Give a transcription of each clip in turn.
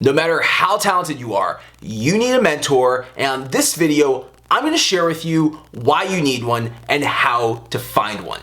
No matter how talented you are, you need a mentor, and on this video, I'm going to share with you why you need one and how to find one.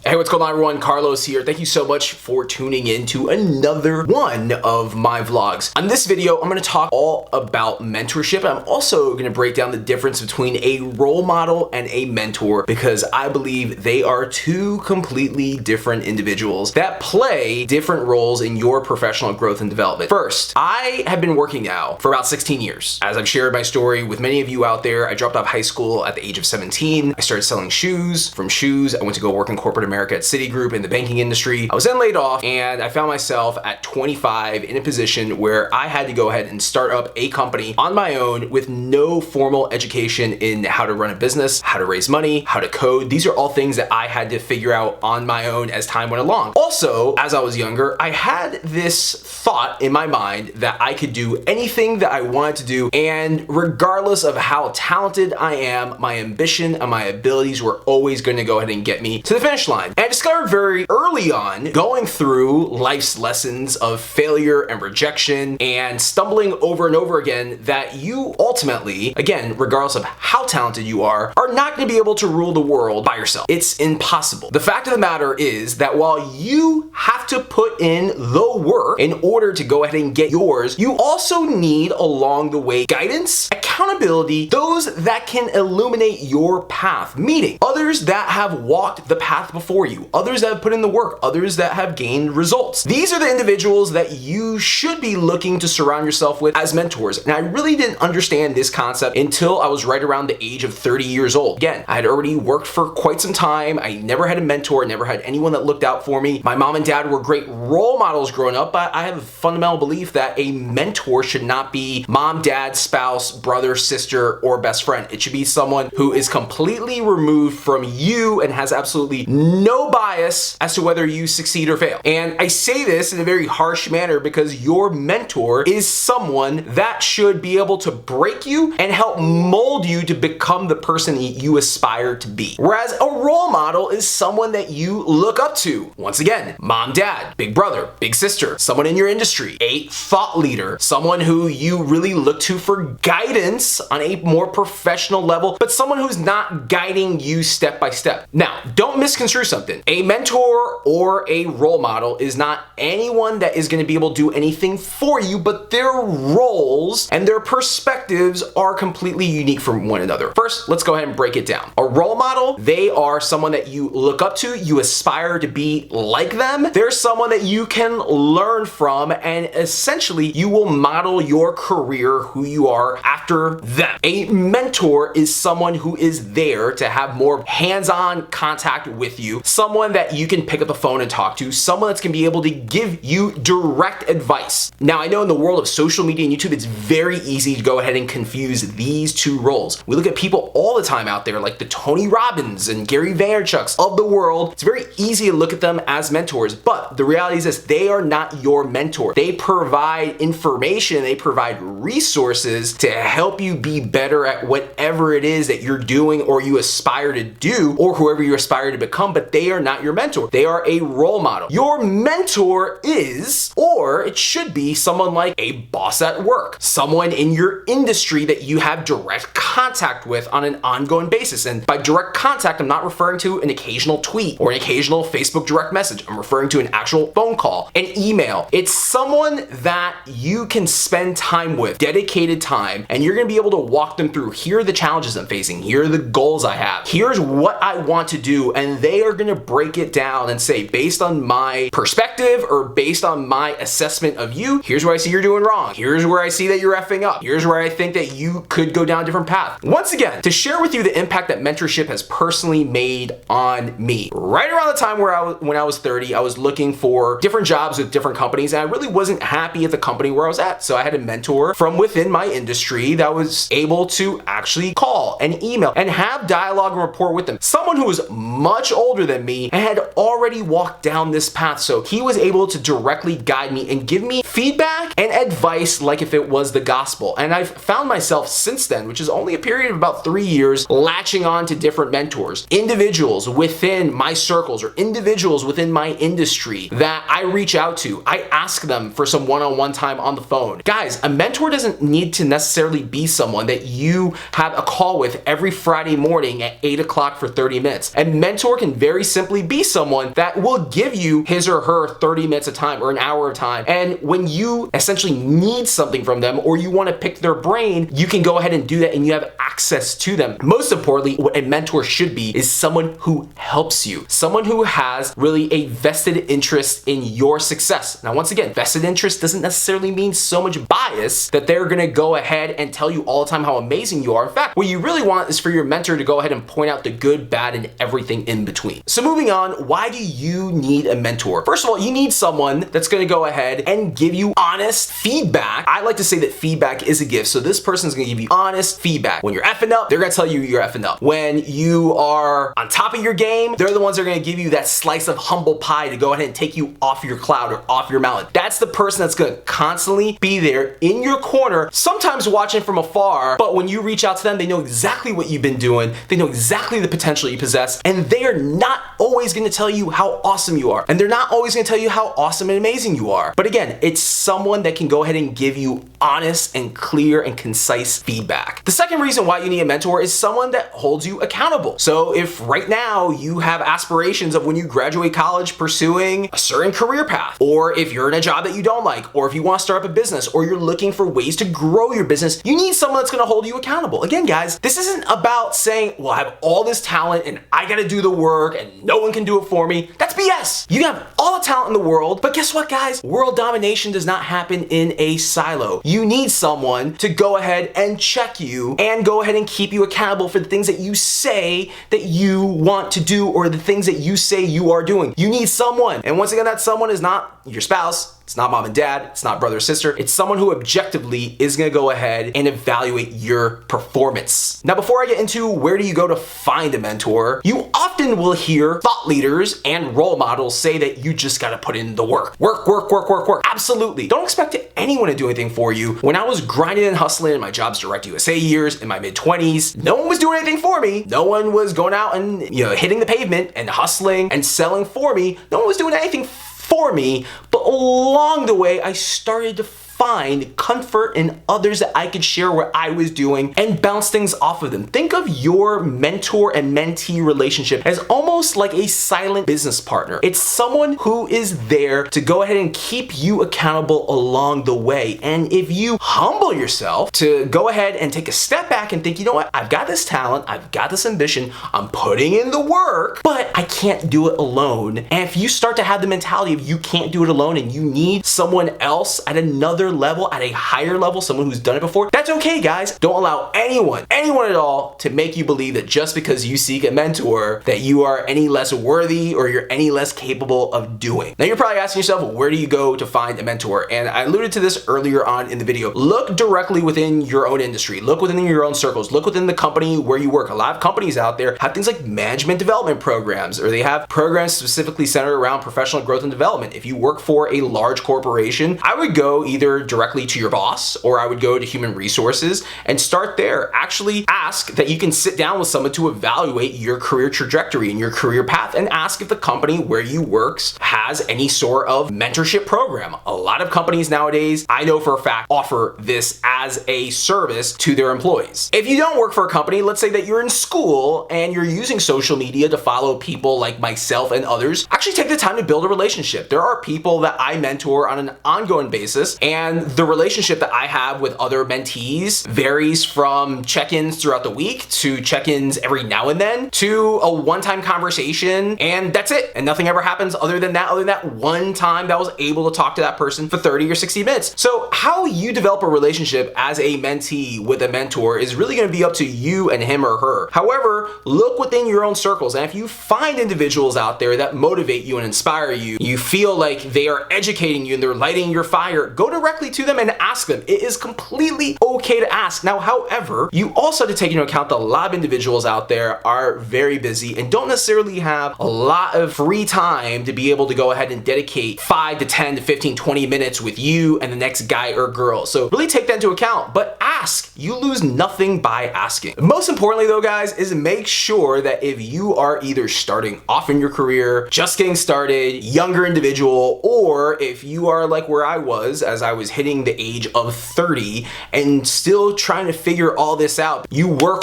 Hey, what's going on everyone? Carlos here. Thank you so much for tuning in to another one of my vlogs. On this video, I'm going to talk all about mentorship. I'm also going to break down the difference between a role model and a mentor because I believe they are two completely different individuals that play different roles in your professional growth and development. First, I have been working now for about 16 years. As I've shared my story with many of you out there, I dropped out of high school at the age of 17. I started selling shoes. From shoes, I went to go work in corporate America at Citigroup in the banking industry. I was then laid off and I found myself at 25 in a position where I had to go ahead and start up a company on my own with no formal education in how to run a business, how to raise money, how to code. These are all things that I had to figure out on my own as time went along. Also, as I was younger, I had this thought in my mind that I could do anything that I wanted to do, and regardless of how talented I am, my ambition and my abilities were always going to go ahead and get me to the finish line. And I discovered very early on, going through life's lessons of failure and rejection and stumbling over and over again, that you ultimately, again, regardless of how talented you are not going to be able to rule the world by yourself. It's impossible. The fact of the matter is that while you have to put in the work in order to go ahead and get yours, you also need along the way guidance, accountability, those that can illuminate your path, meaning others that have walked the path before you, others that have put in the work, others that have gained results. These are the individuals that you should be looking to surround yourself with as mentors. And I really didn't understand this concept until I was right around the age of 30 years old. Again, I had already worked for quite some time. I never had a mentor, never had anyone that looked out for me. My mom and dad were great role models growing up, but I have a fundamental belief that a mentor should not be mom, dad, spouse, brother, sister, or best friend. It should be someone who is completely removed from you and has absolutely no bias as to whether you succeed or fail. And I say this in a very harsh manner because your mentor is someone that should be able to break you and help mold you to become the person you aspire to be. Whereas a role model is someone that you look up to. Once again, mom, dad, big brother, big sister, someone in your industry, a thought leader, someone who you really look to for guidance on a more professional level, but someone who's not guiding you step by step. Now, don't misconstrue something. A mentor or a role model is not anyone that is going to be able to do anything for you, but their roles and their perspectives are completely unique from one another. First, let's go ahead and break it down. A role model, they are someone that you look up to, you aspire to be like them. They're someone that you can learn from, and essentially you will model your career, who you are, after them. A mentor is someone who is there to have more hands-on contact with you, someone that you can pick up the phone and talk to, someone that's going to be able to give you direct advice. Now, I know in the world of social media and YouTube, it's very easy to go ahead and confuse these two roles. We look at people all the time out there like the Tony Robbins and Gary Vaynerchuks of the world. It's very easy to look at them as mentors, but the reality is this: they are not your mentor. They provide information, they provide resources to help you be better at whatever it is that you're doing or you aspire to do, or whoever you aspire to become, but they are not your mentor. They are a role model. Your mentor is, or it should be, someone like a boss at work, someone in your industry that you have direct contact with on an ongoing basis. And by direct contact, I'm not referring to an occasional tweet or an occasional Facebook direct message. I'm referring to an actual phone call, an email. It's someone that you can spend time with, dedicated time, and you're going to be able to walk them through, here are the challenges I'm facing, here are the goals I have, here's what I want to do, and they are going to break it down and say, based on my perspective or based on my assessment of you, here's where I see you're doing wrong, here's where I see that you're effing up, here's where I think that you could go down a different path. Once again, to share with you the impact that mentorship has personally made on me. Right around the time when I was 30, I was looking for different jobs with different companies, and I really wasn't happy at the company where I was at. So I had a mentor from within my industry that was able to actually call and email and have dialogue and rapport with them. Someone who was much older than me and had already walked down this path. So he was able to directly guide me and give me feedback and advice like if it was the gospel. And I've found myself since then, which is only a period of about 3 years, latching on to different mentors, individuals within my circles or individuals within my industry that I reach out to. I ask them for some one-on-one time on the phone. Guys, a mentor doesn't need to necessarily be someone that you have a call with every Friday morning at 8 o'clock for 30 minutes. A mentor can very simply be someone that will give you his or her 30 minutes of time or an hour of time. And when you essentially need something from them or you want to pick their brain, you can go ahead and do that and you have access to them. Most importantly, what a mentor should be is someone who helps you, someone who has really a vested interest in your success. Now, once again, vested interest doesn't necessarily mean so much bias that they're going to go ahead and tell you all the time how amazing you are. In fact, what you really want is for your mentor to go ahead and point out the good, bad, and everything in between. So moving on, why do you need a mentor? First of all, you need someone that's going to go ahead and give you honest feedback. I like to say that feedback is a gift. So this person's going to give you honest feedback. When you're effing up, they're going to tell you you're effing up. When you are on top of your game, they're the ones that are going to give you that slice of humble pie to go ahead and take you off your cloud or off your mountain. That's the person that's going to constantly be there in your corner, sometimes watching from afar, but when you reach out to them, they know exactly what you've been doing. They know exactly the potential you possess, and they are not always going to tell you how awesome you are. And they're not always going to tell you how awesome and amazing you are. But again, it's someone that can go ahead and give you honest and clear and concise feedback. The second reason why you need a mentor is someone that holds you accountable. So if right now you have aspirations of when you graduate college pursuing a certain career path, or if you're in a job that you don't like, or if you want to start up a business, or you're looking for ways to grow your business, you need someone that's going to hold you accountable. Again, guys, this isn't about saying, well, I have all this talent and I got to do the work and no one can do it for me. That's BS. You have all the talent in the world, but guess what, guys? World domination does not happen in a silo. You need someone to go ahead and check you and go ahead and keep you accountable for the things that you say that you want to do or the things that you say you are doing. You need someone. And once again, that someone is not your spouse. It's not mom and dad, it's not brother or sister. It's someone who objectively is gonna go ahead and evaluate your performance. Now, before I get into where do you go to find a mentor, you often will hear thought leaders and role models say that you just gotta put in the work. Work, work, work, work, work. Absolutely. Don't expect anyone to do anything for you. When I was grinding and hustling in my Jobs Direct USA years in my mid-20s, no one was doing anything for me. No one was going out and hitting the pavement and hustling and selling for me. No one was doing anything for me, but along the way, I started to find comfort in others that I could share what I was doing and bounce things off of them. Think of your mentor and mentee relationship as almost like a silent business partner. It's someone who is there to go ahead and keep you accountable along the way. And if you humble yourself to go ahead and take a step back and think, you know what, I've got this talent, I've got this ambition, I'm putting in the work, but I can't do it alone. And if you start to have the mentality of you can't do it alone and you need someone else at another level, at a higher level, someone who's done it before, that's okay, guys. Don't allow anyone at all to make you believe that just because you seek a mentor that you are any less worthy or you're any less capable of doing. Now you're probably asking yourself, well, where do you go to find a mentor? And I alluded to this earlier on in the video. Look directly within your own industry. Look within your own circles. Look within the company where you work. A lot of companies out there have things like management development programs, or they have programs specifically centered around professional growth and development. If you work for a large corporation, I would go either directly to your boss, or I would go to human resources and start there. Actually ask that you can sit down with someone to evaluate your career trajectory and your career path, and ask if the company where you work has any sort of mentorship program. A lot of companies nowadays, I know for a fact, offer this as a service to their employees. If you don't work for a company, let's say that you're in school and you're using social media to follow people like myself and others, actually take the time to build a relationship. There are people that I mentor on an ongoing basis, and the relationship that I have with other mentees varies from check-ins throughout the week to check-ins every now and then to a one-time conversation, and that's it. And nothing ever happens other than that one time that I was able to talk to that person for 30 or 60 minutes. So how you develop a relationship as a mentee with a mentor is really going to be up to you and him or her. However, look within your own circles, and if you find individuals out there that motivate you and inspire you, you feel like they are educating you and they're lighting your fire, go direct directly to them and ask them. It is completely okay to ask. Now, however, you also have to take into account that a lot of individuals out there are very busy and don't necessarily have a lot of free time to be able to go ahead and dedicate 5 to 10 to 15, 20 minutes with you and the next guy or girl. So really take that into account, but ask. You lose nothing by asking. Most importantly though, guys, is make sure that if you are either starting off in your career, just getting started, younger individual, or if you are like where I was as I was hitting the age of 30 and still trying to figure all this out, you work,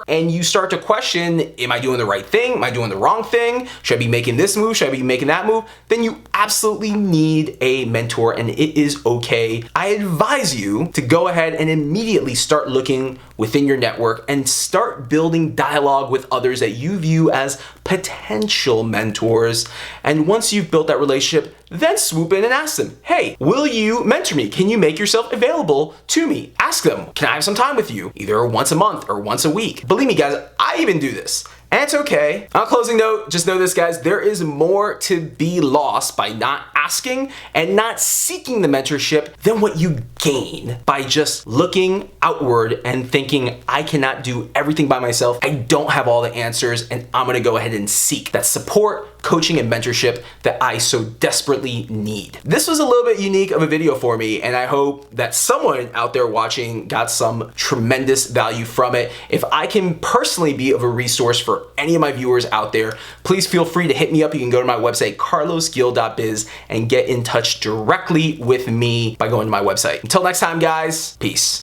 and you start to question, am I doing the right thing? Am I doing the wrong thing? Should I be making this move? Should I be making that move? Then you absolutely need a mentor, and it is okay. I advise you to go ahead and immediately start looking within your network and start building dialogue with others that you view as potential mentors. And once you've built that relationship, then swoop in and ask them, hey, will you mentor me? Can you make yourself available to me? Ask them, can I have some time with you? Either once a month or once a week. Believe me, guys, I even do this. And it's okay. On a closing note, just know this, guys, there is more to be lost by not asking and not seeking the mentorship than what you gain by just looking outward and thinking, I cannot do everything by myself. I don't have all the answers, and I'm gonna go ahead and seek that support, coaching, and mentorship that I so desperately need. This was a little bit unique of a video for me, and I hope that someone out there watching got some tremendous value from it. If I can personally be of a resource for any of my viewers out there, please feel free to hit me up. You can go to my website, carlosgil.biz, and get in touch directly with me by going to my website. Until next time, guys, peace.